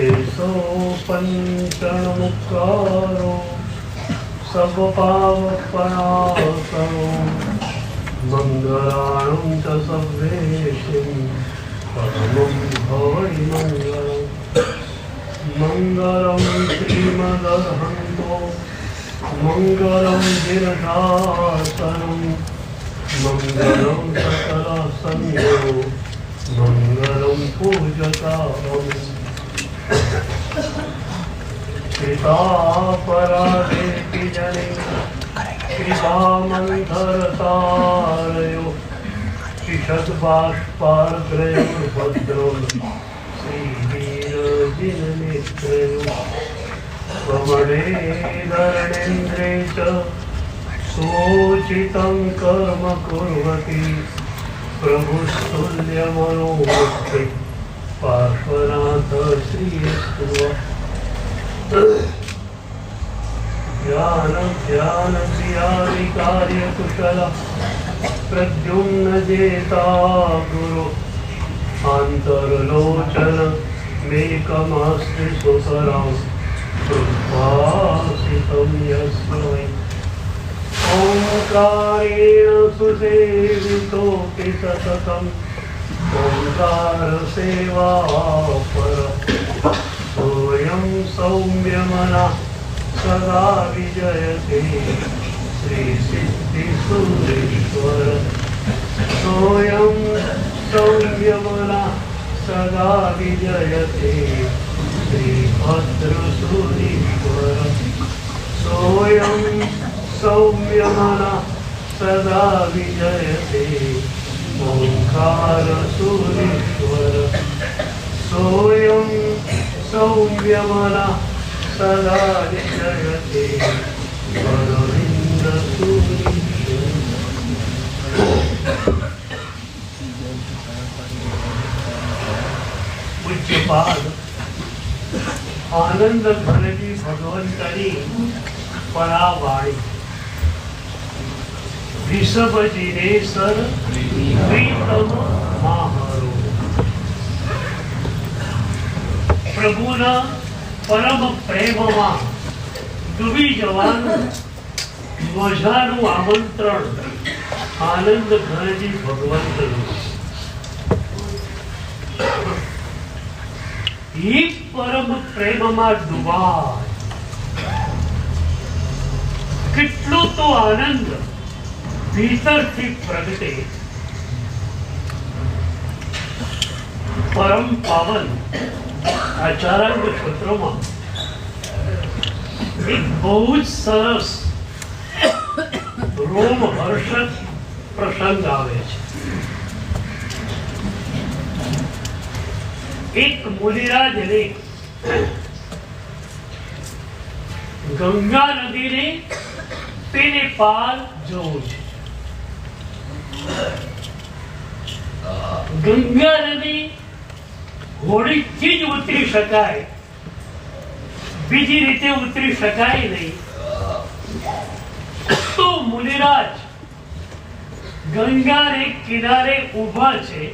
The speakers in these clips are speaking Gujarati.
एसो पंचणमुक्कारो सब पावपणासनो मंगलाणं च सर्वेषां परमं भवै मंगलम् मंगलं श्रीमदर्हन्तो मंगलं गिरधासनं मंगलं सकलसंयो मंगलं पूजताम् पिता परादेति जने कृपामन्थरतारयो ईषद्बाष्पार्द्रयोर्भद्रं श्रीवीरजिननेत्रयो कमले धरणेन्द्रे च सोचितं कर्म कुर्वति प्रभुस्तुल्यमनोमुक्ति पार्श्वनाथ श्रीस्तुव ज्ञान कार्य कुशल प्रद्युम्न जेता गुरु अंतर्लोचन मेकमस्ति सुतरां कृपासितं यस्मै ओंकारेण सुसेवितोऽपि सततम् ओंकार सेवा पर सोऽयं सौम्यमना सदा विजयते श्री सिद्धिसूरीश्वर सोऽयं सौम्यमना सदा विजयते श्री भद्रसूरीश्वर सोऽयं सौम्यमना सदा विजयते ओंकारसूरीश्वर सोऽयं सौम्यमना सदा विजयते गोविन्दसूरीश्वर। पूज्यपाद आनंद घनजी भगवंतनी परावाणी ऋषभजिनेश्वर प्रीतम महारो प्रभुना परम प्रेमમાં ડૂબી જવાનું મજાનું આમંત્રણ આનંદ ઘનજી ભગવંતનું એ પરમ પ્રેમમાં ડૂબાય કેટલો તો આનંદ भीतरથી प्रगटे परम पावन आचारांग क्षेत्रों एक बहुत सरस रोमहर्षक प्रसंग आवे छे। एक मुनिराज ने गंगा नदी ने पेने पार जोऊ छे। गंगा नदी घोड़ी थी ज उतरी शकाय, बीजी रीते उतरी शकाय नहीं। तो मुनिराज गंगा रे किनारे उभा छे,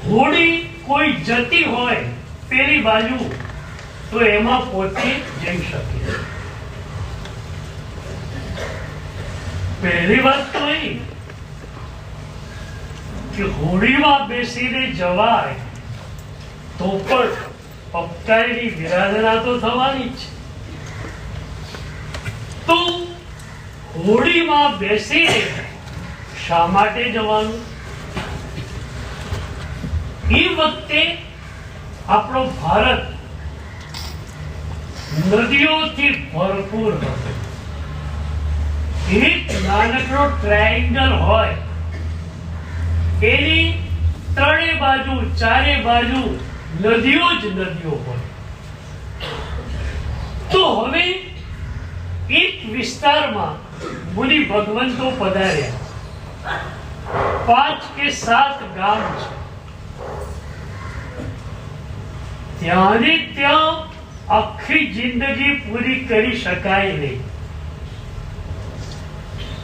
घोड़ी कोई जती होय पेली बाजू तो एमा पोते जई शके। पहली बात तो यही कि घोड़ी में बेसीने जवाय तो पर पक्कायनी विराधना तो थवानी ज। तो घोड़ी में बेसीने शा माटे जवानुं? ई वखते आपणो भारत नदीओथी भरपूर हतो। एक नानकड़ो ट्रायंगल होय, एनी त्रे बाजू चारे बाजू नदीओ ज नदीओ होय। तो हवे एक विस्तार में मुनि भगवंतो पधार्या। 5 के 7 गाम छे। त्याने त्या आखी जिंदगी पूरी करी शकाय नहीं,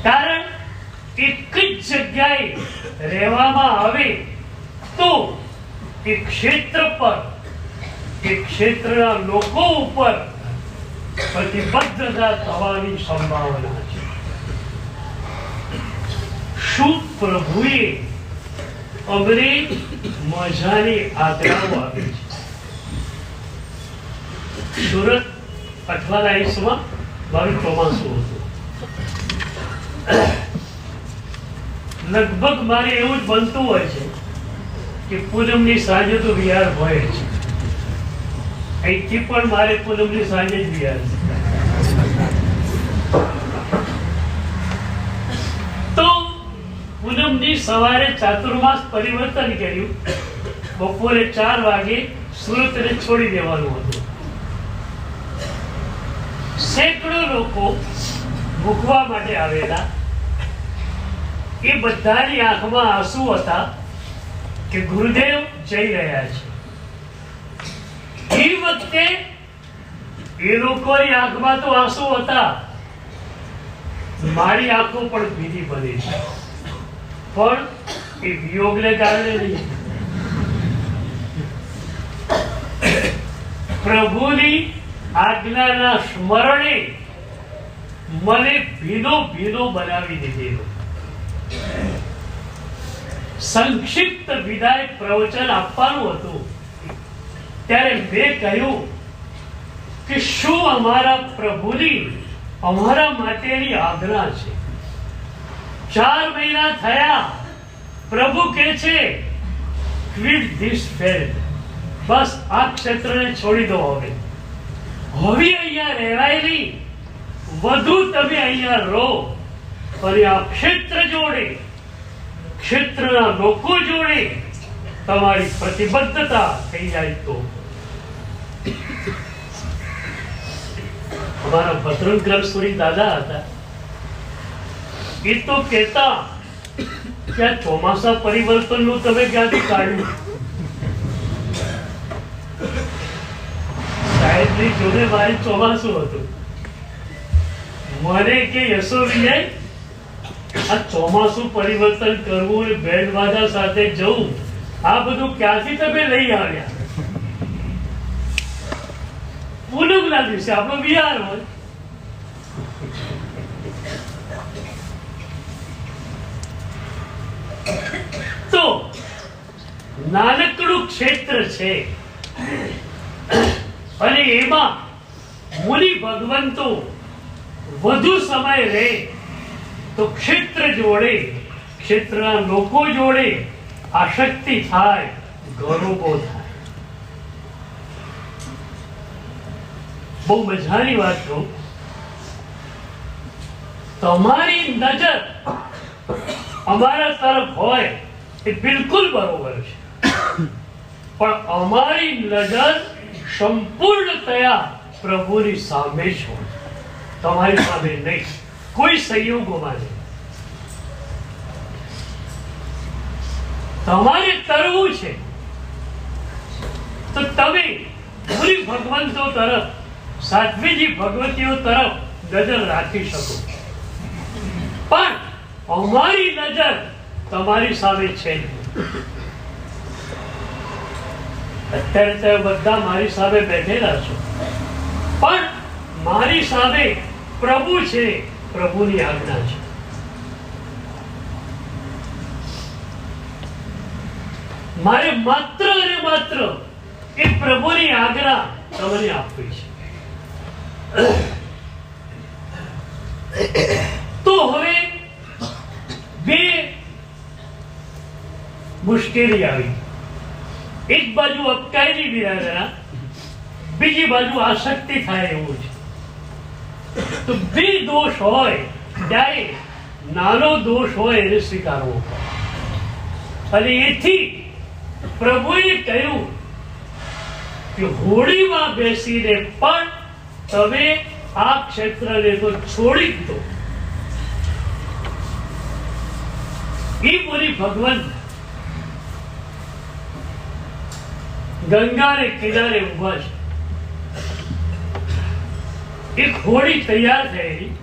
कारण एक ज जग्याए રહેવામાં આવે तो એ ક્ષેત્ર પર, એ ક્ષેત્રના લોકો ઉપર પ્રતિબદ્ધતા થવાની સંભાવના છે. શું પ્રભુએ અમને મજાની આજ્ઞાઓ આપી છે. સુરત 1880 મારું ચોમાસું હતું. લગભગ મારે એવું જ બનતું હોય છે કે પૂનમની સાંજે તો વિહાર હોય જ. અહીંથી પણ મારે પૂનમની સાંજે જ વિહાર છે. તો પૂનમની સવારે ચાતુર્માસ પરિવર્તન કર્યું. બપોરે 4 વાગે સુરતને છોડી દેવાનું હતું. સેંકડો લોકો ભૂખવા માટે આવેલા. એ બધાની આંખમાં આંસુ હતા કે ગુરુદેવ જઈ રહ્યા છે. એ વખતે એ લોકોની આંખમાં તો આંસુ હતા, મારી આંખો પણ ભીની બની છે, પણ એ વિયોગને કારણે નહીં. પ્રભુની આજ્ઞાના સ્મરણે મને ભીનો ભીનો બનાવી દીધેલો. સંક્ષિપ્ત વિદાય પ્રવચન આપવાનું હતું ત્યારે મેં કહ્યું કે શું અમારા પ્રભુની અમારા માટેની આજ્ઞા છે. 4 મહિના થયા, પ્રભુ કહે છે quit this field, બસ આ ક્ષેત્રને છોડી દો. હવે અહીંયા રહેવાય નહીં, વધુ તમે અહીંયા રહો, અને આ ક્ષેત્ર જોડે, ક્ષેત્રના લોકો જોડે તમારી પ્રતિબદ્ધતા થઈ જાય તો. અમારા ભદ્રંગ ગ્રંથસુરી દાદા હતા, એ તો કહેતા કે આ ચોમાસા પરિવર્તનનું તમે ક્યાંથી કાઢ્યું. સાહેબની જોડે મારી ચોમાસું હતું. મને કે યશો વિજય, આ ચોમાસું પરિવર્તન કરવું, બેન્ડ વાજા સાથે જવું, આ બધું ક્યાંથી તમે લઈ આવ્યા. પૂનમના દિવસે આપણો વિહાર હોય. તો નાનકડું ક્ષેત્ર છે અને એમાં મુનિ ભગવંતો વધુ સમય રહે તો ક્ષેત્ર જોડે, ક્ષેત્રના લોકો જોડે આસક્તિ થાય, ગૌરવો થાય. બહુ મજાની વાત કહું, તમારી નજર અમારા તરફ હોય એ બિલકુલ બરોબર છે, પણ અમારી નજર સંપૂર્ણતયા પ્રભુની સામે જ હોય, તમારી સામે નહીં, કોઈ સંયોગોમાં નહીં. તમારે તરવું છે તો તમે પૂરી ભગવંતો તરફ, સાધ્વીજી ભગવતીઓ તરફ નજર રાખી શકો, પણ અમારી નજર તમારી સામે છે. અત્યારે તમે બધા મારી સામે બેઠેલા છો, પણ મારી સામે પ્રભુ છે, પ્રભુની આજ્ઞા છે. મારે માત્ર અને માત્ર એ પ્રભુની આજ્ઞા તમને આપવી છે. તો હવે બે મુશ્કેલી આવી. એક બાજુ અપકારી બિરાદરા, બીજી બાજુ આસક્તિ થાય એવું છે. તો બે દોષ હોય ત્યારે નાનો દોષ હોય એને સ્વીકારવો પડે. અને એથી પ્રભુએ કહ્યું કે હોડીમાં બેસીને પણ તમે આ ક્ષેત્રને તો છોડી દો. એ બોલી ભગવાન ગંગાને કિનારે ઉભા છે. એક હોડી તૈયાર થયેલી,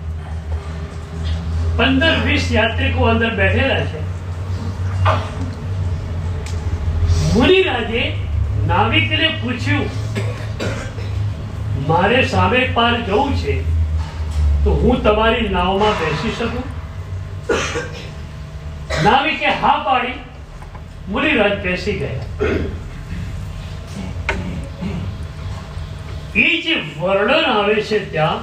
15-20 યાત્રિકો અંદર બેઠેલા છે. મુનિરાજે નાવિકને પૂછ્યું, મારે સામે પાર જવું છે તો હું તમારી નાવમાં બેસી શકું? નાવિકે હા પાડી. મુનિરાજ બેસી ગયા. એ જે વર્ણન આવે છે ત્યાં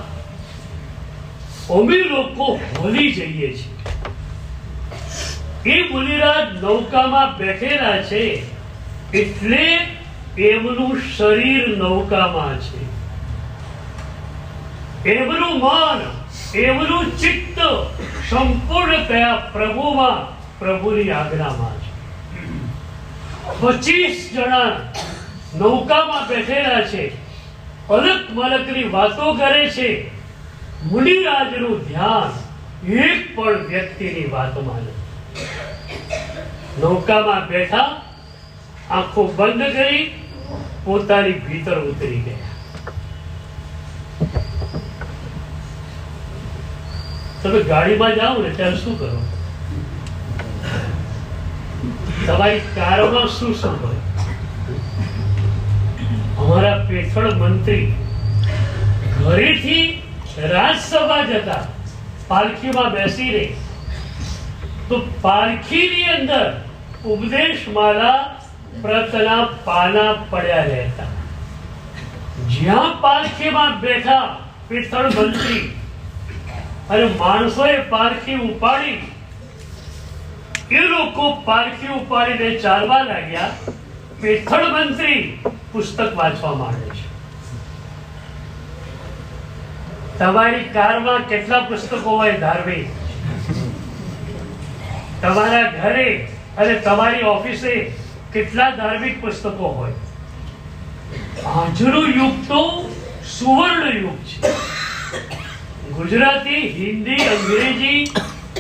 અમે લોકો હોલી જઈએ છીએ. એ મુનિરાજ નૌકામાં બેઠેલા છે એટલે એમનું શરીર નૌકામાં છે, એમનું મન, એમનું ચિત્ત સંપૂર્ણતયા પ્રભુમાં, પ્રભુની આજ્ઞામાં છે. 25 જણા નૌકામાં બેઠેલા છે, અલગ મલકની વાતો કરે છે. મુનિરાજનું ધ્યાન એક પણ વ્યક્તિની વાતમાં નથી. નૌકામાં બેઠા, આંખો બંધ કરી પોતાની ભીતર ઉતરી ગયા. તમે ગાડીમાં જાઓ ને ત્યારે શું કરો? તમારી કારમાં શું શું હોય? અમારા પેથળ મંત્રી ઘરેથી રાજસભા જતા પાલખીમાં બેસીને, તો પાલખીની અંદર ઉપદેશ માલા પ્રતના પાના પડ્યા રહેતા. જ્યાં પાલખીમાં બેઠા પેથળ મંત્રી અને માણસોએ પાલખી ઉપાડી, એ લોકો પાલખી ઉપાડીને ચાલવા લાગ્યા. પેથળ મંત્રી પુસ્તક વાંચવા માંડે છે. તમારી કારમાં કેટલા પુસ્તકો હોય ધાર્મિક? તમારા ઘરે અને તમારી ઓફિસે કેટલા ધાર્મિક પુસ્તકો હોય? આજનો યુગ તો સુવર્ણ યુગ છે. ગુજરાતી, હિન્દી, અંગ્રેજી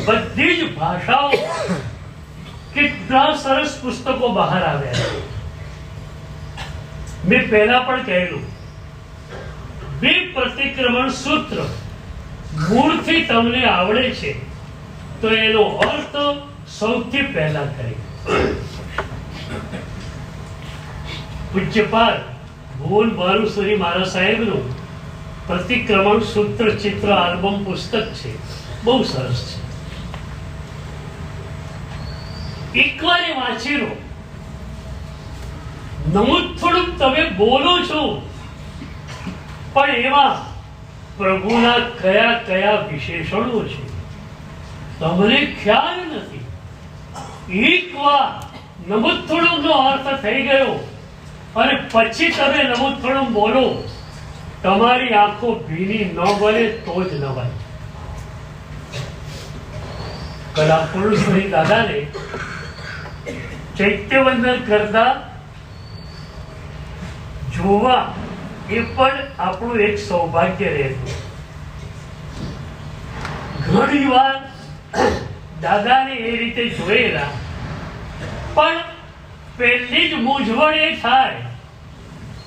બધી જ ભાષાઓ કેટલા સરસ પુસ્તકો બહાર આવ્યા છે. મેં પહેલા પણ કહેલું, 2 પ્રતિક્રમણ સૂત્ર મૂળથી તમને આવડે છે તો એનો અર્થ સૌથી પહેલા કરી. પૂજ્યપાદ ભુવન ભાનુસરી મહારાજ સાહેબનું પ્રતિક્રમણ સૂત્ર ચિત્ર આલ્બમ પુસ્તક છે, બહુ સરસ છે. એકવાર એ વાંચી લો. નમૂદ થોડુંક તમે બોલો છો, પણ એમાં પ્રભુના કયા કયા વિશેષણો છે તમને ખ્યાલ નથી. એકવાર નમૂદ થોડુંક નો અર્થ થઈ ગયો અને પછી તમે નમૂદ થોડુંક બોલો, તમારી આંખો ભીની ન બને તો જ નવાય. કલા પુરુષ દાદાને ચૈત્યવંદન કરતા જોવા એ પણ આપણું એક સૌભાગ્ય રહેતું. ઘણી વાર દાદાને એ રીતે જોયેલા, પણ પહેલી જ મૂંઝવણ એ થાય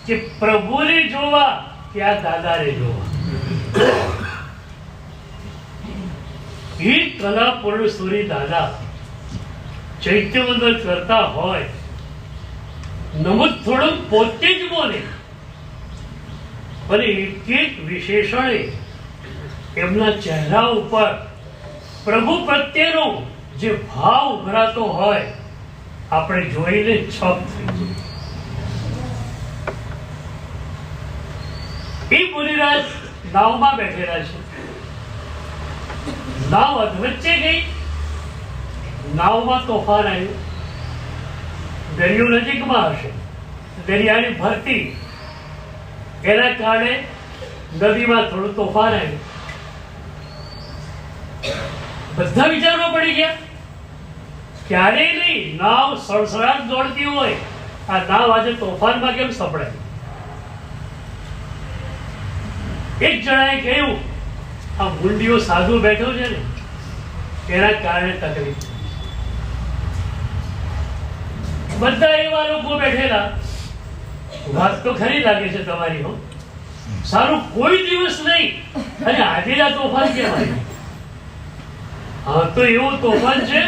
કે પ્રભુને જોવા કે આ દાદાને જોવા. એ કલા પૂર્ણસુરી દાદા ચૈત્યવંદન કરતા હોય, નમૂદ થોડું પોતે જ બોલે અને એક એક વિશેષણે એમના ચહેરા ઉપર પ્રભુ પ્રત્યેનો જે ભાવ ઉભરાતો હોય, આપણે જોઈને છપ થઈ જાય. એ મુનિરાજ નાવમાં બેઠેલા છે. નાવ અધવચ્ચે ગઈ, નાવમાં તોફાન આવ્યું. દરિયો નજીકમાં હશે, દરિયાની ભરતી, એના કારણે નદીમાં થોડું તોફાન આવ્યું. બધા વિચારમાં પડી ગયા, ક્યારેય નહીં નાવ સડસડાટ દોડતી હોય, આ નાવ આજે તોફાનમાં કેમ સપડાય? એક જણાએ કહ્યું, આ મુંડીઓ સાધુ બેઠો છે ને એના કારણે તકલીફ. બધા એવા લોકો બેઠેલા, વાત તો ખરી લાગે છે તમારી, હો સારું કોઈ દિવસ નહીં અને આજે આ તોફાન કહેવાય. હા તો એવું તોફાન છે,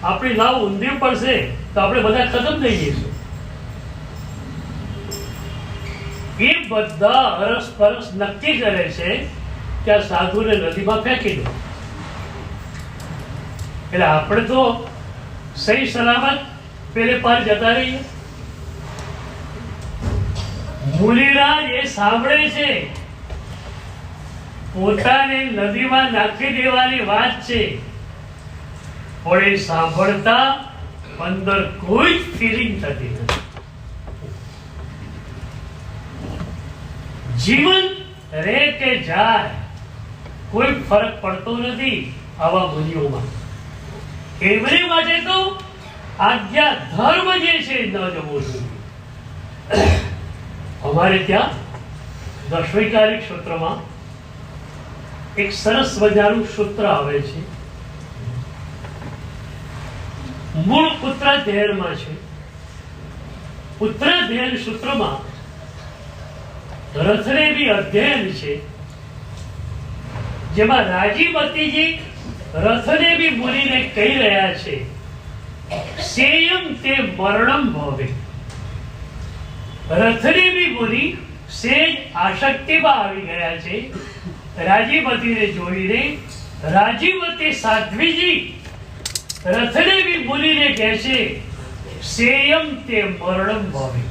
આપણી નાવ ઊંધી પડશે તો આપણે બધા ખતમ થઈ જઈશું. એ બધા અરસપરસ નક્કી કરે છે કે આ સાધુને નદીમાં ફેંકી દો. એટલે આપણે તો સહી સલામત પેલે પાર જતા રહીએ. મુનિરાજ એ સાંભળે છે, પોતાને નદીમાં નાખી દેવાની વાત છે, પણ એ સાંભળતા અંદર કોઈ ફિલિંગ થતી નથી. જીવન રહે કે જાય કોઈ ફરક પડતો નથી આવા મુનિઓમાં. એમની માટે તો આજ્ઞા ધર્મ જે છે ન જવો જોઈએ. અમારે ત્યાં દશવિકારિક સૂત્રમાં એક સરસ મજાનું સૂત્ર આવે છે, મૂળ ઉત્તરાધ્યાયમાં છે. ઉત્તરાધ્યાય સૂત્રમાં રથરેવી અધ્યયન છે, જેમાં રાજીમતીજી રથદેવી મુનિને કહી રહ્યા છે, સેયમ તે મરણમ ભવે. રથદેવી મુનિ સેજ આશક્તિમાં આવી ગયા છે. રાજીમતીને જોઈને રાજીમતી સાધ્વીજી રથદેવી મુનિને કહે છે, સેયમ તે મરણમ ભવે.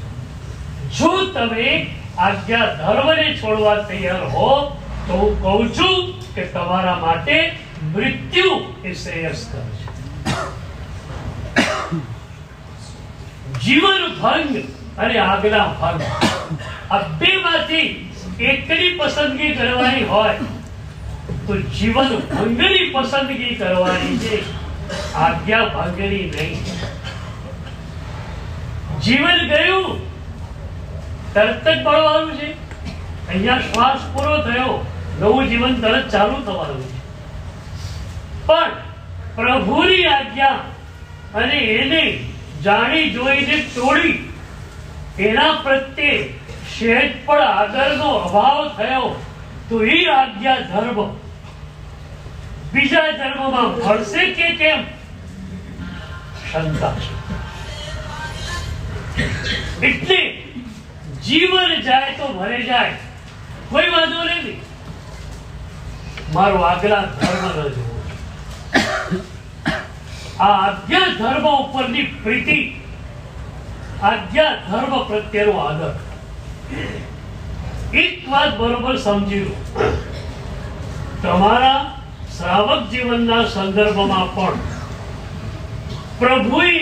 જો તમે આજ્ઞા ધર્મને છોડવા તૈયાર હો તો હું કહું છું કે તમારા માટે મૃત્યુ એ શ્રેયસ્કર છે. જીવન ભંગ અને આજ્ઞા ભંગ આ બે માંથી એકની પસંદગી કરવાની હોય તો જીવન ભંગની પસંદગી કરવાની છે, આજ્ઞા ભંગની નહીં. જીવન ગયું તરત જ પડવાનું છે. અહીંયા શ્વાસ પૂરો થયો, નવું જીવન તરત ચાલુ થવાનું છે. પણ પ્રભુની આજ્ઞા અને એને જાણી જોઈને તોડી એના પ્રત્યે સહેજ પણ આદરનો અભાવ થયો તો એ આજ્ઞા ધર્મ બીજા ધર્મમાં મળશે કે કેમ શંકા છે. એટલે જીવન જાય તો ભરે જાય, કોઈ વાંધો નથી, મારો આજ્ઞા ધર્મ ન જોવો. આ આજ્ઞા ધર્મ ઉપરની પ્રીતિ, આજ્ઞા ધર્મ પ્રત્યેનો આદર. એક વાત બરોબર સમજી લો, તમારા શ્રાવક જીવનના સંદર્ભમાં પણ પ્રભુએ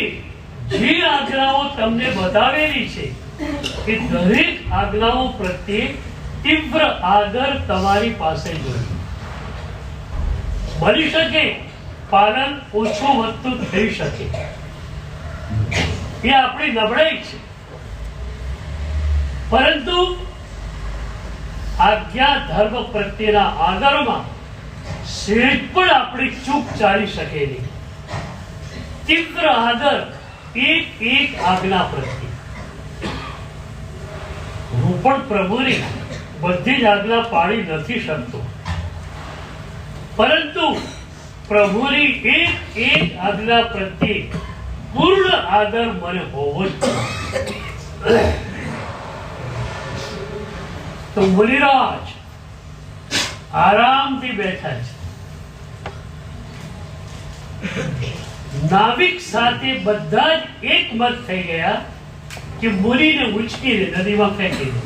જે આજ્ઞાઓ તમને બતાવેલી છે એ દરેક આજ્ઞાઓ પ્રત્યે તીવ્ર આદર તમારી પાસે જોઈએ. બની શકે પાલન ઓછું વધતું થઈ શકે, એ આપણી નબળાઈ છે, પરંતુ આજ્ઞા ધર્મ પ્રત્યેના આદરમાં સહેજ પણ આપણી ચૂક ચાલી શકે નહીં. તીવ્ર આદર એક એક આજ્ઞા પ્રત્યે. હું પણ પ્રભુની બધી જ આજ્ઞા પાળી નથી શકતો, પરંતુ પ્રભુની એક એક આજ્ઞા પ્રત્યે પૂર્ણ આદર મને હોવો જ જોઈએ. તો મુનિરાજ આરામથી બેઠા છે. નાવિક સાથે બધા જ એકમત થઈ ગયા કે મુનિને ઉચકીને નદીમાં ફેંકી દે.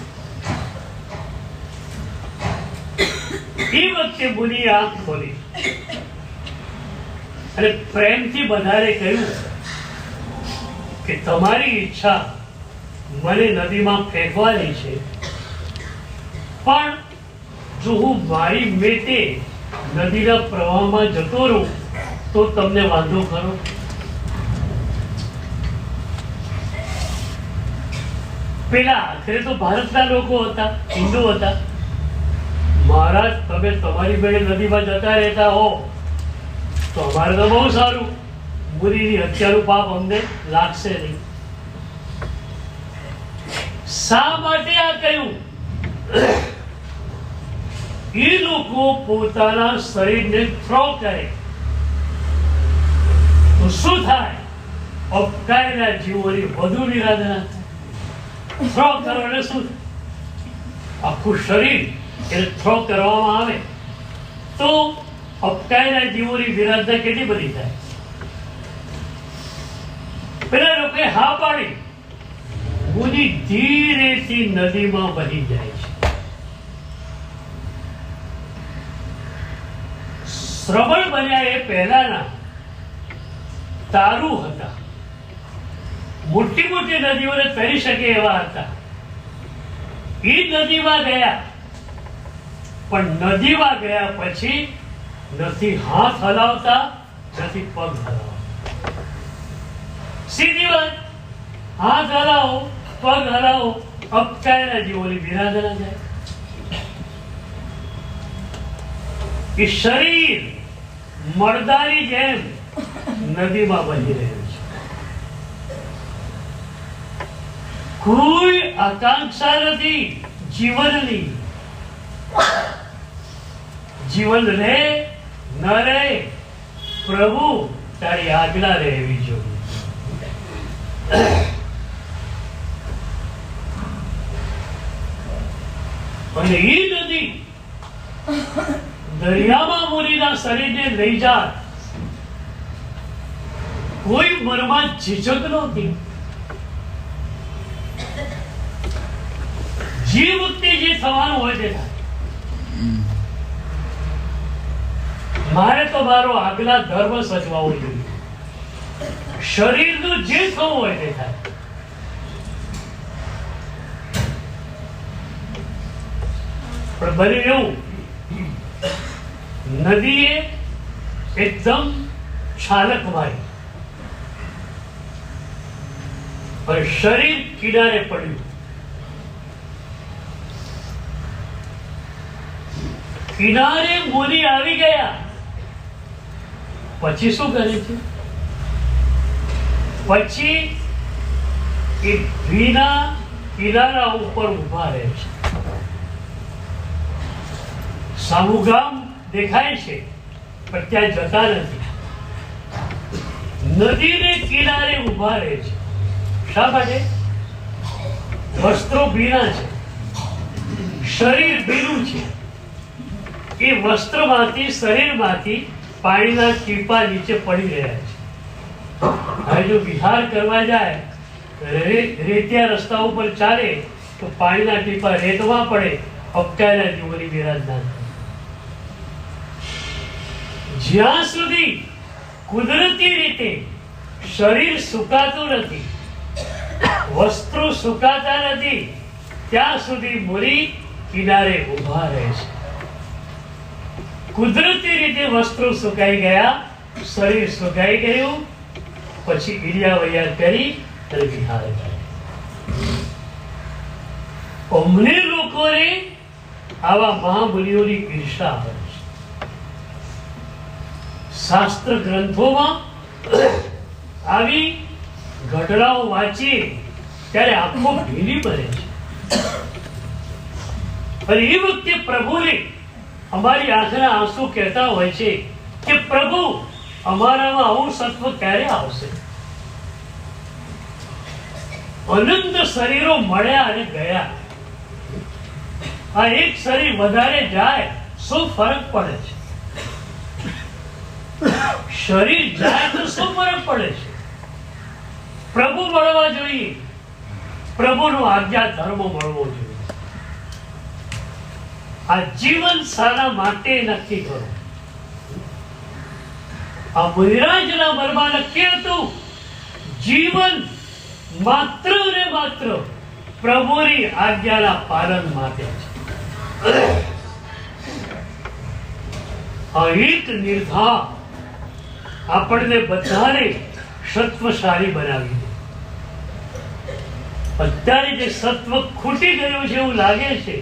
એ વખતે મુનિએ આંખ ખોલી અને પ્રેમથી બધાને કહ્યું કે તમારી ઈચ્છા મને નદીમાં ફેંકવાની છે, પણ જો હું મારી મેટે નદીના પ્રવાહમાં જતો રહું તો તમને વાંધો ખરો? પેલા આખરે તો ભારતના લોકો હતા, હિન્દુ હતા. મહારાજ તમે તમારી બેડે નદીમાં જતા રહેતા હો તો અમારે તો બહુ સારું, મુનિની હત્યાનું પાપ અમને લાગશે નહીં. શા માટે આ કહ્યું? એ લોકો પોતાના શરીરને થ્રો કરે તો શું થાય? અપકાયેલા જીવોની વધુ નિરાધના થાય. થ્રો કરો એટલે શું? આખું શરીર એને થ્રો કરવામાં આવે તો અપકાયેલા જીવોની વિરાધના કેટલી બધી થાય. પેલા લોકોએ હા પાડી, મુનિ ધીરેથી નદીમાં વહી જાય છે. શ્રવણ બન્યા એ પહેલાના તારુ હતા, મોટી મોટી નદીઓને તરી શકે એવા હતા. એ નદીમાં ગયા, પણ નદીમાં ગયા પછી નથી હાથ હલાવતા, નથી પગ હલાવતા. સીધી વાત, હાથ હલાવો, પગ હલાવો, અપકાયેલા જીવોની વિરાધના જાય. એ શરીર મળદાની જેમ નદીમાં વહી રહ્યું છે. કોઈ આકાંક્ષા નથી જીવનની. જીવન રહે ન રહે, પ્રભુ તારી આજ્ઞા રહેવી જોઈએ. અને એ નદી દરિયામાં મુનિના શરીરને લઈ જાય, કોઈ મનમાં ઝીઝક નહોતી. જે વખતે જે થવાનું હોય તે થાય. મારે તો મારો આગલા ધર્મ સચવાવો જોઈએ. શરીરનું જે થવું હોય તે થાય. પણ બને એવું, નદીએ એકદમ છાલક મારી અને શરીર કિનારે પડ્યું. કિનારે મુનિ આવી ગયા. પછી શું કરે છે? પછી એ ભીના કિનારા ઉપર ઉભા રહે છે. સામું ગામ દેખાય છે, પણ ત્યાં જતા નથી. નદીને કિનારે ઉભા રહે છે. શા માટે? વસ્ત્રો ભીના છે, શરીર ભીનું છે. એ વસ્ત્રમાંથી, શરીરમાંથી પાણીના ટીપા નીચે પડી રહ્યા છે. હવે જો વિહાર કરવા જાય, રેતિયા રસ્તા ઉપર ચાલે તો પાણીના ટીપા રેતમાં પડે, અપકાયેલા જીવોની વિરાધના થાય. જ્યાં સુધી કુદરતી રીતે શરીર સુકાતું નથી, વસ્ત્રો સુકાતા નથી, ત્યાં સુધી મુનિ કિનારે ઉભા રહે છે. કુદરતી રીતે વસ્ત્રો સુકાઈ ગયા, શરીર સુકાઈ ગયું, પછી ઈડિયા વૈયા કરી અને વિહાર કરે. અમને લોકોને આવા મહામુનિઓની ઈર્ષા હોય છે. શાસ્ત્ર ગ્રંથોમાં આવી ઘટનાઓ વાંચીએ ત્યારે આંખો ભીની પડે છે. અને એ વખતે પ્રભુને અમારી આંખના આંસુ કહેતા હોય છે કે પ્રભુ, અમારામાં આવું સત્વ ક્યારે આવશે? અનંત શરીરો મળ્યા અને ગયા. આ એક શરીર વધારે જાય શું ફરક પડે છે? શરીર જાય તો શું ફરક પડે છે? પ્રભુ મળવા જોઈએ, પ્રભુનો આજ્ઞા ધર્મ મળવો જોઈએ. આ જીવન શાના માટે નક્કી કરો? આ મુનિરાજના મનમાં નક્કી હતું, જીવન માત્ર ને માત્ર પ્રભુની આજ્ઞાના પાલન માટે છે. આ એક નિર્ધાર આપણને બધાને સત્વશાળી બનાવી દે. અત્યારે જે સત્વ ખૂટી ગયું છે એવું લાગે છે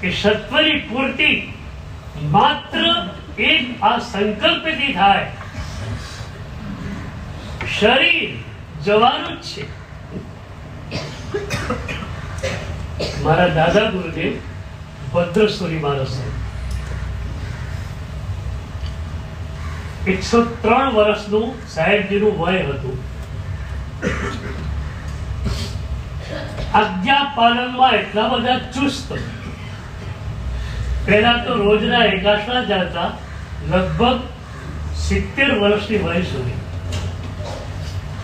કે સત્વની પૂર્તિ માત્ર એક આ સંકલ્પથી થાય. શરીર જવાનું જ છે. મારા દાદા ગુરુદેવ ભદ્રસુરી માણસ, 103 વર્ષનું સાહેબજીનું વય હતું. આજ્ઞા પાલનમાં એટલા બધા ચુસ્ત. પહેલા તો રોજના એકાશના જતા લગભગ 70 વર્ષની વય સુધી.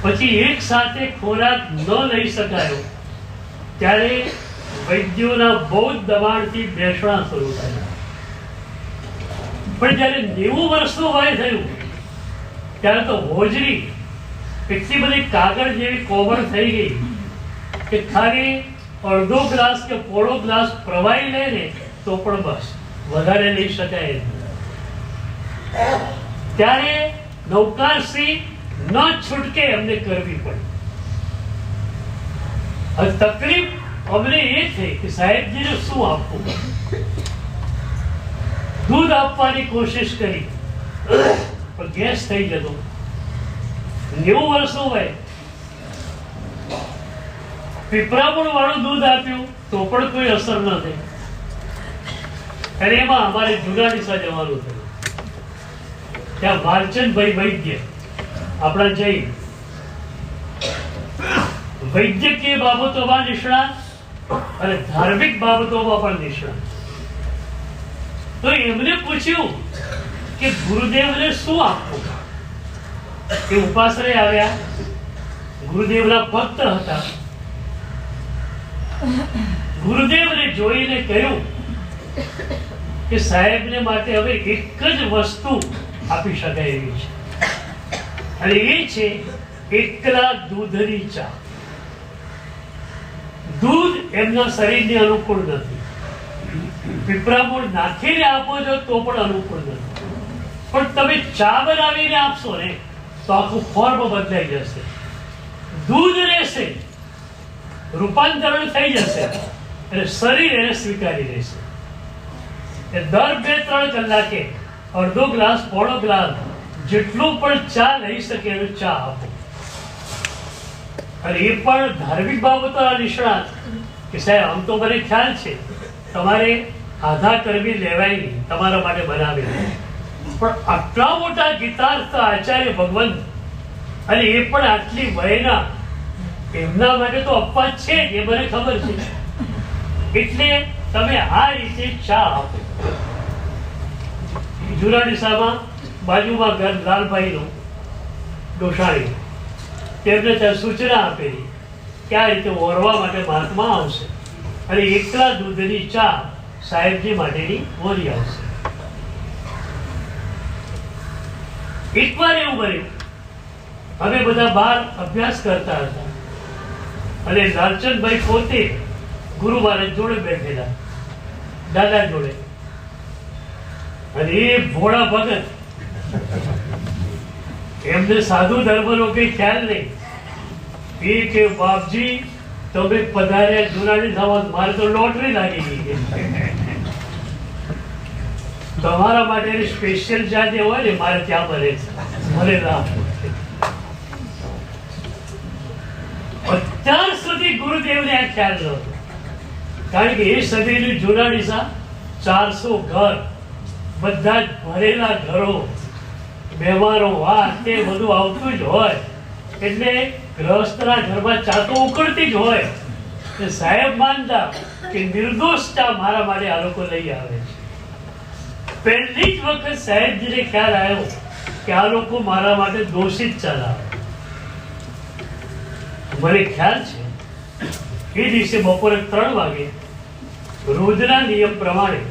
પછી એક સાથે ખોરાક ન લઈ શકાયો ત્યારે વૈદ્યોના બહુ જ દબાણથી બેસણા શરૂ થયા. પણ જયારે 90 વર્ષનું વય થયું ત્યારે તો હોજરી એટલી બધી કાગળ જેવી કોમળ થઈ ગઈ કે ખાલી અડધો ગ્લાસ કે પોળો ગ્લાસ પ્રવાહી લે ને તો પણ બસ, વધારે લઈ શકાય. ત્યારે નૌકાશ્રી ન છૂટકે અમને કરવી પડી. હવે તકલીફ અમને એ થઈ કે સાહેબજીને શું આપવું. દૂધ આપવાની કોશિશ કરી પણ ગેસ થઈ જતો. 90 વર્ષનું હોય, પીપરામણ વાળું દૂધ આપ્યું તો પણ કોઈ અસર ન થઈ. અને એમાં અમારે જુનાડીસા જવાનું થયું. ત્યાં વાલચંદભાઈ વૈદ્ય, આપણા જૈન, વૈદ્યકીય બાબતોમાં નિષ્ણાત અને ધાર્મિક બાબતોમાં પણ નિષ્ણાત. તો એમને પૂછ્યું કે ગુરુદેવને શું આપવું. એ ઉપાસરે આવ્યા, ગુરુદેવના ભક્ત હતા. ગુરુદેવને જોઈને કહ્યું કે સાહેબને માટે હવે એક જ વસ્તુ આપી શકાય એવી છે, અને એ છે એકલા દૂધની ચા. દૂધ એમના શરીરને અનુકૂળ નથી. પીપરામૂળ નાખીને આપો છો તો પણ અનુકૂળ નથી. પણ તમે ચા બનાવીને આપશો ને તો આખું ફોર્મ બદલાઈ જશે. દૂધ રહેશે, રૂપાંતરણ થઈ જશે અને શરીર એને સ્વીકારી લેશે. દર 2-3 કલાકે અડધો ગ્લાસ, પોણો ગ્લાસ જેટલું પણ ચા લઈ શકે એનું ચા આપો. અને એ પણ ધાર્મિક બાબતોના નિષ્ણાત કે સાહેબ આમ તો મને ખ્યાલ છે તમારે આધા કરવી લેવાય નહીં, તમારા માટે બનાવી, પણ આટલા મોટા ગીતાર્થ આચાર્ય ભગવંત અને એ પણ આટલી વયના, એમના માટે તો અપવાદ છે જ, એ મને ખબર છે. એટલે તમે આ રીતે ચા આપો. જુનાડીસામાં બાજુમાં ઘર લાલભાઈનું ડોસાણી, તેમને ત્યાં સૂચના આપેલી કે આ રીતે ઓરવા માટે મહાત્મા આવશે અને એકલા દૂધની ચા સાહેબજી માટેની ઓરી આવશે. એકવાર એવું બન્યું, અમે બધા બહાર અભ્યાસ કરતા હતા અને લાલચંદભાઈ પોતે ગુરુ મહારાજ જોડે બેઠેલા, દાદા જોડે. અને એ ભોળા ભગત, એમને સાધુ ધર્મનો કઈ ખ્યાલ નહીં. એ કે બાપજી તમે પધાર્યા જુનાડીસામાં, મારે તો લોટરી લાગી ગઈ. તમારા માટે સ્પેશિયલ ચા જે હોય ને મારે ત્યાં બને છે, મને ના. અત્યાર સુધી ગુરુદેવને આ ખ્યાલ નહોતો, કારણ કે એ સમયનું જુનાડીસા 400 ઘર, બધા જ ભરેલા ઘરો, મહેમાનો આ તે બધું આવતું જ હોય. એટલે ગ્રહસ્થના ઘરમાં ચા તો ઉકળતી જ હોય. સાહેબ માનતા કે નિર્દોષ ચા મારા માટે આ લોકો લઈ આવે છે. પહેલી જ વખત સાહેબજીને ખ્યાલ આવ્યો કે આ લોકો મારા માટે દોષિત ચા લાવે. મને ખ્યાલ છે એ દિવસે બપોરે 3 વાગે રોજના નિયમ પ્રમાણે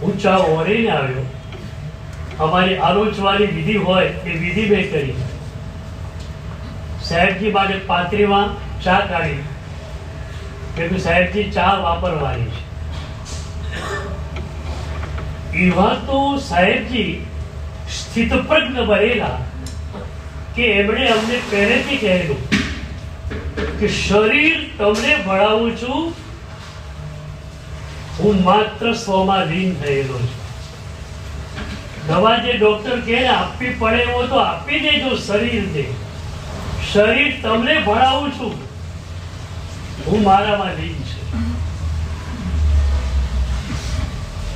હું ચા ઓરીને આવ્યો. અમારી આરોચવાની વિધિ હોય એ વિધિ મેં કરી. સાહેબજી માટે પાત્રીમાં ચા કાઢી, કે સાહેબજી ચા વાપરવાની છે. એવા તો સાહેબજી સ્થિતપ્રજ્ઞ બનેલા કે એમણે અમને પહેલેથી કહેલું કે શરીર તમને ભણાવું છું, હું માત્ર સ્વમાં લીન થયેલો છું. દવા જે ડોક્ટર કહે આપવી પડે એવો તો આપી દેજો શરીરને. શરીર તમને ભણાવું છું, હું મારામાં લીન છું.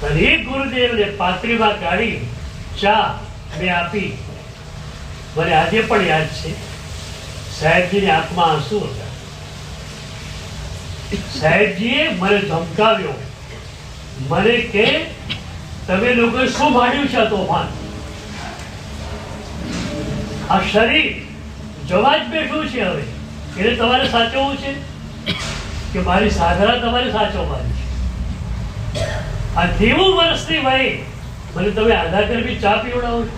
અને એક ગુરુદેવને પાત્રીમાં કાઢી ચા મેં આપી. મને આજે પણ યાદ છે, સાહેબજીની આંખમાં આંસુ હતા. સાહેબજીએ મને ધમકાવ્યો, મને કે તમે લોકોએ શું માંડ્યું છે આ તોફાન? આ શરીર જવા જ બેઠું છે, હવે એટલે તમારે સાચવવું છે કે મારી સાધના તમારે સાચવવાની છે? આ 90 વર્ષની વયે મને તમે આધા કરવી ચા પીવડાવો છો?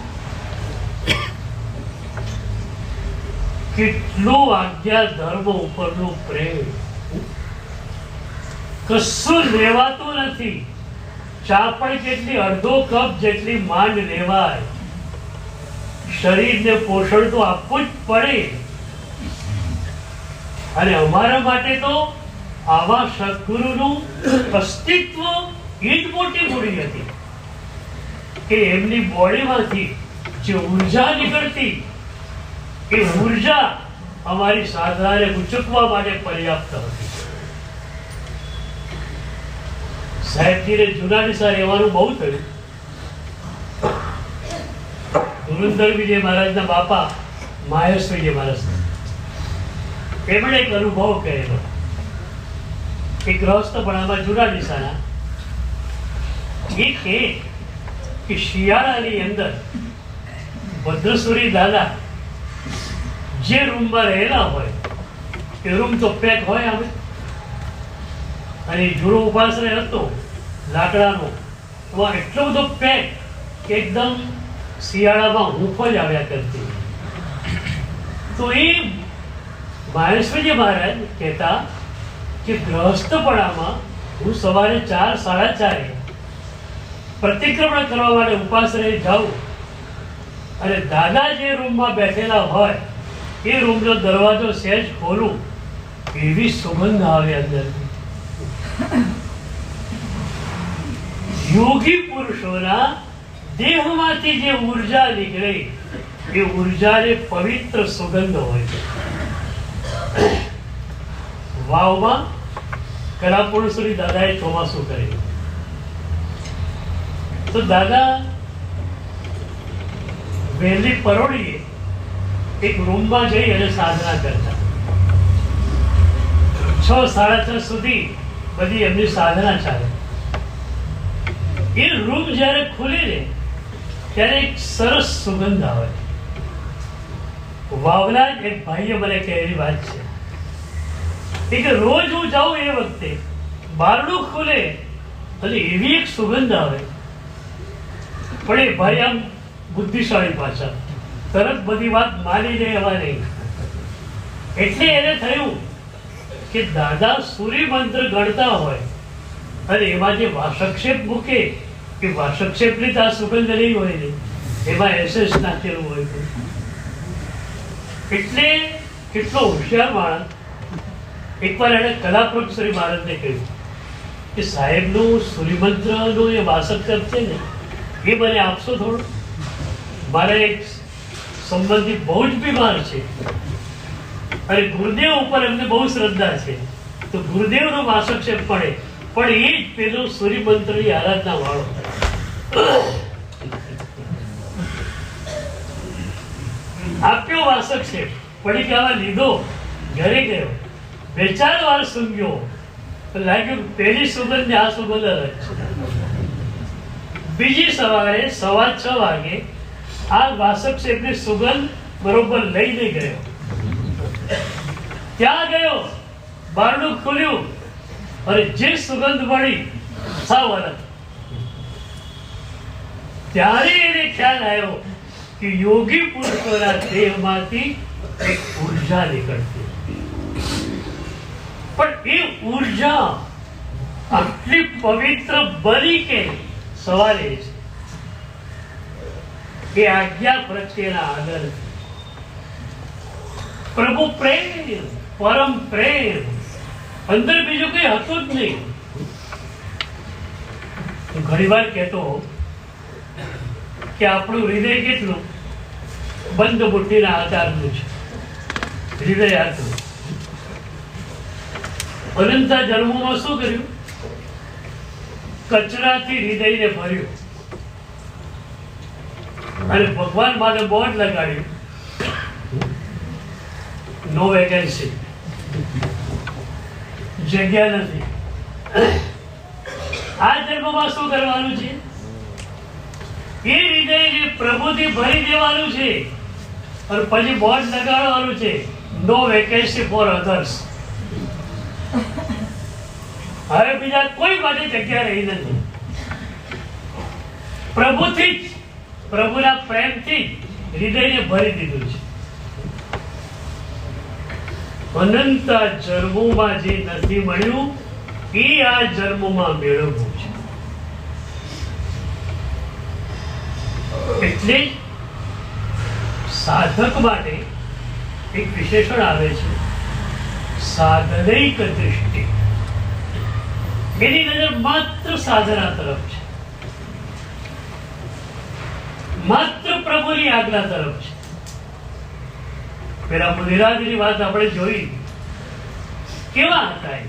કેટલું આજ્ઞા ધર્મ ઉપરનો પ્રેમ! કશું લેવાતું નથી. ચા પણ કેટલી, અડધો કપ જેટલી માંડ લેવાય. શરીરને પોષણ તો આપવું જ પડે. અને અમારા માટે તો આવા સદગુરુનું અસ્તિત્વ એ જ મોટી મૂડી હતી કે એમની બોડીમાંથી જે ઉર્જા નીકળતી, એ ઉર્જા અમારી સાધનાને ઉચકવા માટે પર્યાપ્ત હતી. સાહેબજીને જૂના ડીસા રહેવાનું બહુ થયું. ધુરંધર વિજય મહારાજના બાપા માહેશ વિજય મહારાજ, એમણે એક અનુભવ કરેલો. એક ગ્રહસ્થપણામાં જૂના ડીસાના એ કહે કે શિયાળાની અંદર ભદ્રેશ્વરી દાદા જે રૂમમાં રહેલા હોય એ રૂમ તો પેક હોય આવે, અને જૂનો ઉપાશ્રય હતો લાકડાનો, એમાં એટલો બધો પેક કે એકદમ શિયાળામાં હૂંફ જ આવ્યા કરતી. તો એ મહેશ્વરજી મહારાજ કહેતા કે ગ્રહસ્થપણામાં હું સવારે 4, 4:30 પ્રતિક્રમણ કરવા માટે ઉપાશ્રય જાઉં, અને દાદા જે રૂમમાં બેઠેલા હોય એ રૂમનો દરવાજો સહેજ ખોલું, એવી સુગંધ આવે અંદર. યોગી પુરુષોના દેહમાંથી જે ઉર્જા નીકળે એ ઉર્જાને પવિત્ર સુગંધ હોય છે. વાવમાં કલાપુરુષોની દાદાએ ચોમાસું કર્યું, તો દાદા વહેલી પરોળીએ એક રૂમમાં જઈ અને સાધના કરતા. 6, 6:30 સુધી બધી એમની સાધના ચાલે. એ રૂમ જ્યારે ખુલે ને ત્યારે એક સરસ સુગંધ આવે. વાવના એક ભાઈએ મને કહેલી વાત છે કે રોજ હું જાઉં એ વખતે બારણું ખુલે અને એવી એક સુગંધ આવે. પણ એ ભાઈ આમ બુદ્ધિશાળી પાછા, તરત બધી વાત માની લે એવા નહીં. એટલે એને થયું કે દાદા સૂર્ય મંત્ર ગણતા હોય અને એમાં જે વાસક્ષેપ મૂકે એ વાસક્ષેપની તો આ સુગંધ નહીં હોય ને, એમાં એસેસ નાખેલું હોય. એટલે કેટલો હોશિયાર માણસ. એકવાર એને કલાપ્રભુ શ્રી મહારાજને કહ્યું કે સાહેબનું સૂર્યમંત્રનું એ વાસક્ષેપ છે ને એ મને આપશો થોડું? મારા એક સંબંધી બહુ જ બીમાર છે અને ગુરુદેવ ઉપર એમને બહુ શ્રદ્ધા છે, તો ગુરુદેવનો વાસક્ષેપ પડે, પણ એ જ પેલો સૂર્યમંત્રની આરાધના વાળો. આપ્યો વાસક્ષેપ, પડી ગાવા લીધો, ઘરે ગયો, 2-4 વાર સૂંઘ્યો, લાગ્યું પેલી સુગંધ ને આ સુગંધ અલગ છે. બીજી સવારે 6:15 વાગે આ વાસક્ષેપની સુગંધ બરોબર લઈને ગયો. ત્યાં ગયો, બારણું ખોલ્યું અને જે સુગંધ મળી સાવ અલગ. ત્યારે એને ખ્યાલ આવ્યો કે યોગી પુરુષોના દેહમાંથી એક ઉર્જા નીકળતી, પણ એ ઉર્જા આટલી પવિત્ર બની કે સવાલ એ છે એ આજ્ઞા પ્રત્યેના આદર. પ્રભુ પ્રેમ, પરમ પ્રેમ, અંદર બીજું કઈ હતું જ નહીં. ઘણી વાર કહેતો કે આપણું હૃદય કેટલું બંધ બુદ્ધિના આધારનું છે. હૃદય આટલું અનંતા જન્મોમાં શું કર્યું? કચરાથી હૃદયને ભર્યું અને ભગવાન માટે બોર્ડ લગાડ્યું, નો વેકેન્સી. જગ્યા નથી. આ જન્મમાં શું કરવાનું છે? એ હૃદયને પ્રભુથી ભરી દેવાનું છે અને પછી બોર્ડ લગાડવાનું છે, નો વેકેન્સી ફોર અધર્સ. હવે બીજા કોઈ માટે જગ્યા રહી નથી. પ્રભુથી જ, પ્રભુના પ્રેમથી જ હૃદયને ભરી દીધું છે. અનંત જન્મોમાં જે નથી મળ્યું એ આ જન્મમાં મેળવવું છે. એટલે સાધક માટે એક વિશેષણ આવે છે, સાધનૈક દૃષ્ટિ. એની નજર માત્ર સાધના તરફ છે, માત્ર પ્રભુની આજ્ઞા તરફ છે. પેલા મુનિરાજની વાત આપણે જોઈ, કેવા હતા?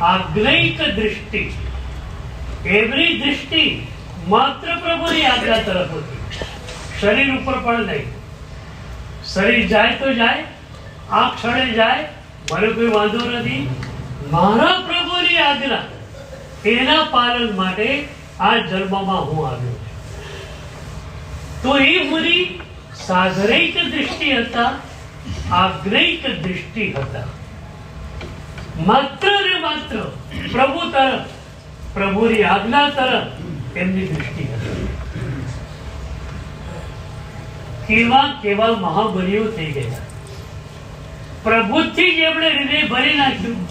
આજ્ઞૈક દૃષ્ટિ, એમની દૃષ્ટિ માત્ર પ્રભુની આજ્ઞા તરફ હતી, શરીર ઉપર પણ નહીં. શરીર જાય તો જાય, આ ક્ષણે જાય, મને કોઈ વાંધો નથી. મારા પ્રભુની આજ્ઞા, એના પાલન માટે આ જન્મમાં હું આવ્યો છું. તો એ મુનિ સાધનૈક દૃષ્ટિ હતા, આજ્ઞૈક દૃષ્ટિ હતા. માત્ર ને માત્ર પ્રભુ તરફ, પ્રભુની આજ્ઞા તરફ એમની દૃષ્ટિ હતી. કેવા કેવા મહાબલીઓ થઈ ગયા. પ્રભુથી જ એમણે હૃદય ભરી નાખ્યું.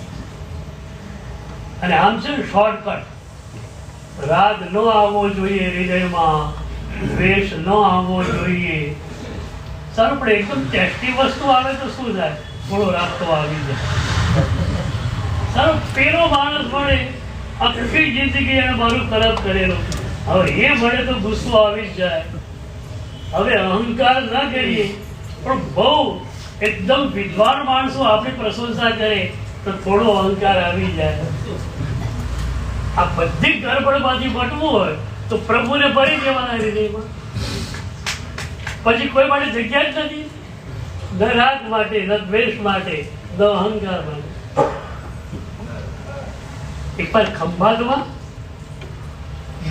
અને આમ છે શોર્ટકટ, રાગ ન આવવો જોઈએ હૃદયમાં, દ્વેષ ન આવવો જોઈએ. સારું, પણ એકદમ ટેસ્ટી વસ્તુ આવે તો શું થાય? થોડો રાગ તો આવી જાય. સારું, પેલો માણસ મળે, આખી જિંદગી એને મારું ખરાબ કરેલું, હવે એ મળે તો ગુસ્સો આવી જ જાય. હવે અહંકાર ના કરીએ, પણ બહુ એકદમ વિદ્વાન માણસો આપણી પ્રશંસા કરે તો થોડો અહંકાર આવી જાય. આ બધી ગડબડમાંથી બચવું હોય તો પ્રભુને ભરી દેવાના હૃદયમાં. પછી કોઈ માટે જગ્યા જ નથી, ન રાગ માટે, ન દ્વેષ માટે, ન અહંકાર માટે. એક વાર ખંભાતમાં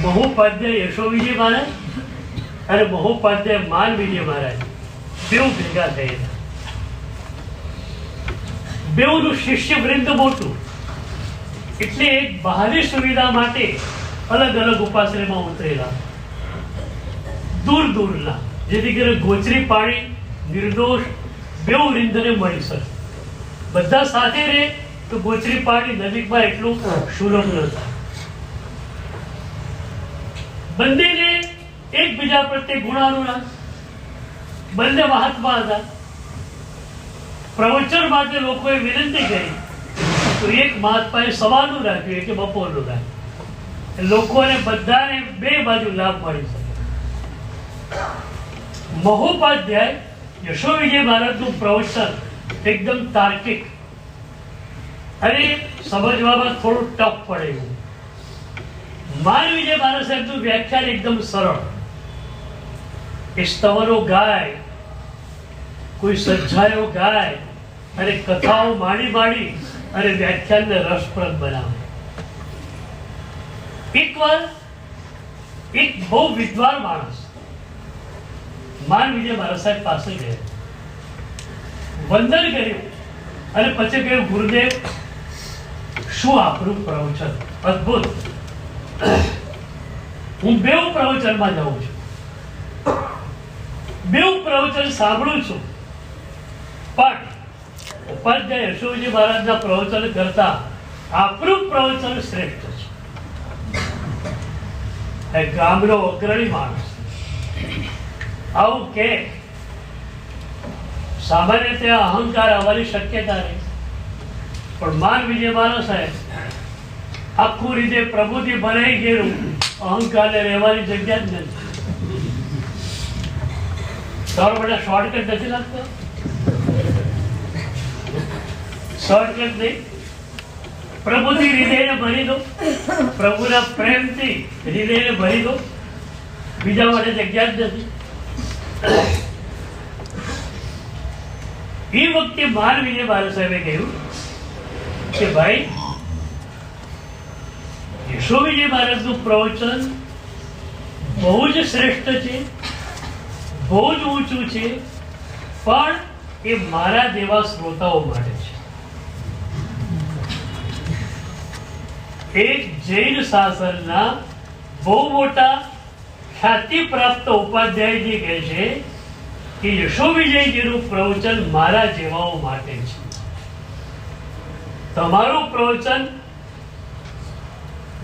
મહોપાધ્યાય યશોવિજય મહારાજ અને મહોપાધ્યાય માનવિજય મહારાજ બેઉ ભેગા થયેલા. બેઉનું શિષ્ય વૃંદ મોટું, એટલે એક બહારની સુવિધા માટે અલગ અલગ ઉપાશ્રયમાં ઉતરેલા, દૂર દૂરના, જેથી કરીને ગોચરી પાણી નિર્દોષ બેઉ વૃંદને મળી શકે. બધા સાથે રહે તો ગોચરી પાણી નજીકમાં એટલું સુલભ ન થાય. બંનેને એકબીજા પ્રત્યે ગુણાનુરાગ, બંને મહાત્મા હતા. પ્રવચન માટે લોકોએ વિનંતી કરી તો એક મહાત્માએ સવારનું રાખ્યું, કે બપોરનું રાખ્યું. લોકોને બધાને બે બાજુ લાભ મળી શકે. મહોપાધ્યાય યશોવિજય મહારાજનું પ્રવચન એકદમ તાર્કિક અને સમજવામાં થોડું ટફ પડે એવું. માનવિજય મહારાજ સાહેબનું વ્યાખ્યાન એકદમ સરળ. એ સ્તવનો ગાય, કોઈ સજ્જાયો ગાય અને કથાઓ માણી માણી અને વ્યાખ્યાનને રસપ્રદ બનાવે. એકવાર એક બહુ વિદ્વાન માણસ માનવિજય મહારાજ સાહેબ પાસે ગયા, વંદન કર્યું અને પછી કહ્યું, ગુરુદેવ, શું આપણું પ્રવચન અદ્ભુત. હું બેઉ પ્રવચનમાં જાઉં છું, બેઉ પ્રવચન સાંભળું છું, પણ ઉપાધ્યાય યશોવિજય મહારાજના પ્રવચન કરતા આપણું પ્રવચન શ્રેષ્ઠ છે. ગામનો અગ્રણી માણસ આવું કે સામાન્ય રીતે અહંકાર આવવાની શક્યતા રહી, પણ માનવિજય મહારાજ સાહેબ આખું રીતે પ્રભુથી ભરાઈ ગયેલું, અહંકારને રહેવાની જગ્યા જ નથી. તારો બધા શોર્ટકટ નથી લાગતો? શોર્ટકટ નહીં, પ્રભુથી હૃદયને ભરી દો, પ્રભુના પ્રેમથી હૃદયને ભરી દો, બીજા માટે જગ્યા જ નથી. એ વખતે માનવિજય મહારાજ સાહેબે કહ્યું કે ભાઈ યશો વિજય મહારાજનું પ્રવચન બહુ જ શ્રેષ્ઠ છે, બહુ જ ઊંચું છે, પણ એ મારા જેવા શ્રોતાઓ માટે છે. એક જૈન શાસનના બહુ મોટા ખ્યાતિ પ્રાપ્ત ઉપાધ્યાયજી કહે છે કે યશો વિજયજીનું પ્રવચન મારા જેવાઓ માટે છે. તમારું પ્રવચન,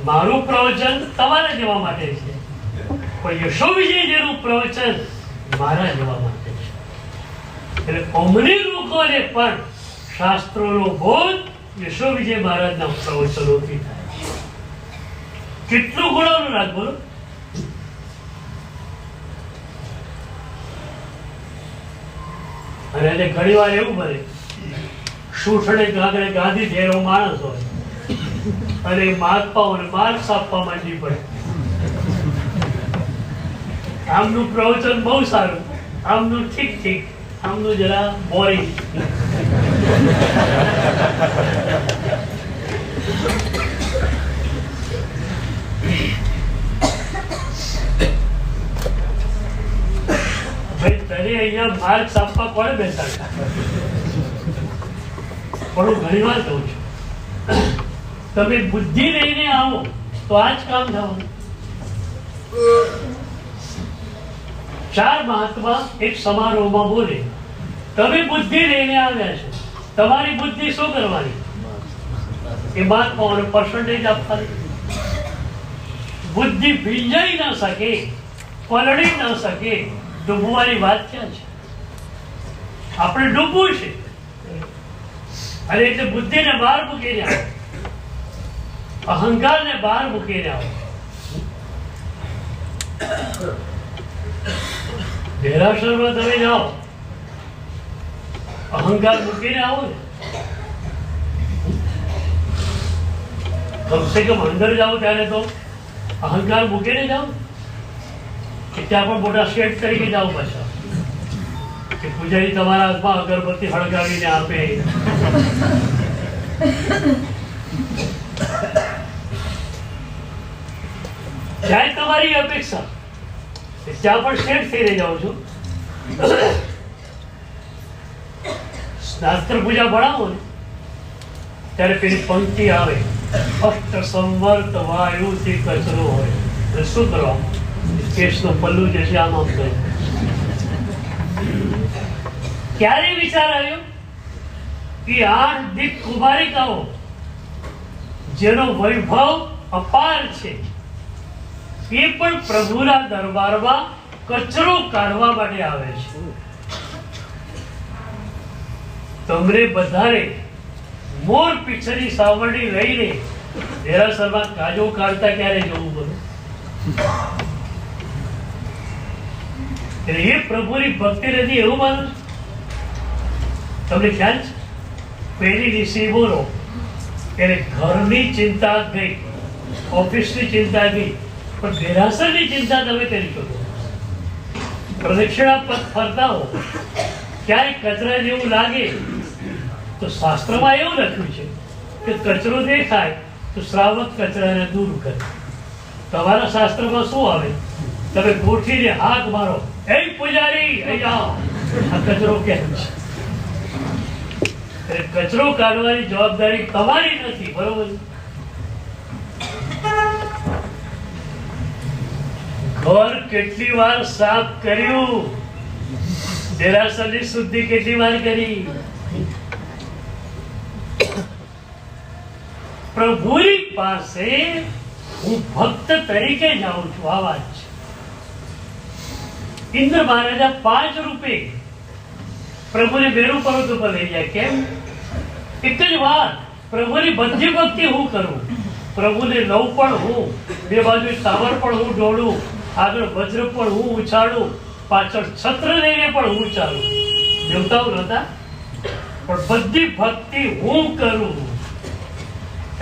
મારું પ્રવચન તમારા જેવા માટે છે, પણ યશો વિજયજીનું પ્રવચન મારા જેવા માટે છે. એટલે અમને લોકોને પણ શાસ્ત્રોનો બોધ યશો વિજય મહારાજના પ્રવચનોથી થાય છે. કેટલું ગુણાનું રાગ બોલો. અને એને ઘણી વાર એવું બને શૂષણે ગાગરે ગાંધી ઘેરો માણસ હોય અને મહાત્માઓને માર્ક્સ આપવા માંડી પડે. આમનું પ્રવચન બહુ સારું, આમનું ઠીક ઠીક, આમનું જરા બોરિંગ. તને અહીંયા માર્ક્સ આપવા કોને બેસાડતા? પણ હું ઘણી વાર કહું છું, તમે બુદ્ધિ લઈને આવો તો આ જ કામ થવાનું. 4 મહાત્મા એક સમારોહમાં બોલે, તમે બુદ્ધિ લઈને આવ્યા છો, તમારી બુદ્ધિ શું કરવાની? એ મહાત્માઓને પર્સન્ટેજ આપવાની. બુદ્ધિ ભીંજાઈ ન શકે, પલળી ન શકે, ડૂબવાની વાત ક્યાં છે? આપણે ડૂબવું છે. અને એટલે બુદ્ધિને બહાર મૂકીને આવો, અહંકારને બહાર મૂકીને આવો. દેરાસરમાં તમે જાઓ, અહંકાર મૂકીને આવો ને. કમસે કમ અંદર જાઓ ત્યારે તો અહંકાર મૂકીને જાઓ કે ત્યાં પણ મોટા શેઠ તરીકે જાઓ પાછા કે પૂજારી તમારા હાથમાં અગરબત્તી હળગાવીને આપે. જ્યાં તમારી અપેક્ષા ત્યાં પણ શેઠ થઈને જાઉં છું. શાસ્ત્ર પૂજા ભણાવો ને ત્યારે પેલી પંક્તિ આવે, અષ્ટ સંવર્ત વાયુથી કચરો હોય. એટલે શું કરવાનું? કેસનું પલ્લું જે છે આમ આમ કર્યું. ક્યારે વિચાર આવ્યો કે 8 દીપ કુમારિકાઓ જેનો વૈભવ અપાર છે એ પણ પ્રભુના દરબારમાં કચરો કાઢવા માટે આવે છે. તમને બધાને મોર પીછની સાવરણી લઈને દેરાસરમાં કાજો કાઢતા ક્યારે જોવું બધું? એ પ્રભુની ભક્તિ નથી એવું માનું છું. તમને ખ્યાલ છે? પહેલી ઋષિ બોલો એને ઘરની ચિંતા ગઈ, ઓફિસની ચિંતા ગઈ, પણ દેરાસરની ચિંતા તમે કરી શકો. પ્રદક્ષિણા પથ ફરતા હો, ક્યાંય કચરા જેવું લાગે તો શાસ્ત્રમાં એવું લખ્યું છે કે કચરો દેખાય તો શ્રાવક કચરાને દૂર કરે. તમારા શાસ્ત્રમાં શું આવે? તમે ગોઠીને હાથ મારો, એ પૂજારી અહીંયા આ કચરો કેમ છે? કચરો કાઢવાની જવાબદારી તમારી નથી, બરોબર? ઘર કેટલી વાર સાફ કર્યું, દેરાસરની શુદ્ધિ કેટલી વાર કરી. પ્રભુની પાસે હું ભક્ત તરીકે જાઉં છું. આ વાત છે. ઇન્દ્ર મહારાજા 5 રૂપે પ્રભુને મેરુ પર્વત ઉપર લઈ જાય. કેમ? એક જ વાત, પ્રભુની બધી ભક્તિ હું કરું, પ્રભુને લઉં પણ હું, બે બાજુ સાવર પણ હું દોડું, આગળ વજ્ર પણ હું ઉછાળું, પાછળ છત્ર લઈને પણ હું ચાલું. દેવતાઓ નહોતા, પણ બધી ભક્તિ હું કરું.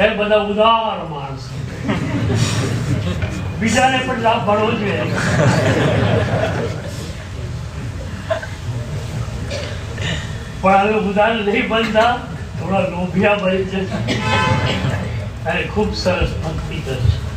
એ બધા ઉદાર માણસ, બીજાને પણ લાભ મળવો જોઈએ. પણ હવે ઉદાર નહીં બનતા થોડા લોભિયા બની જશે. અરે ખૂબ સરસ ભક્તિ કરશે.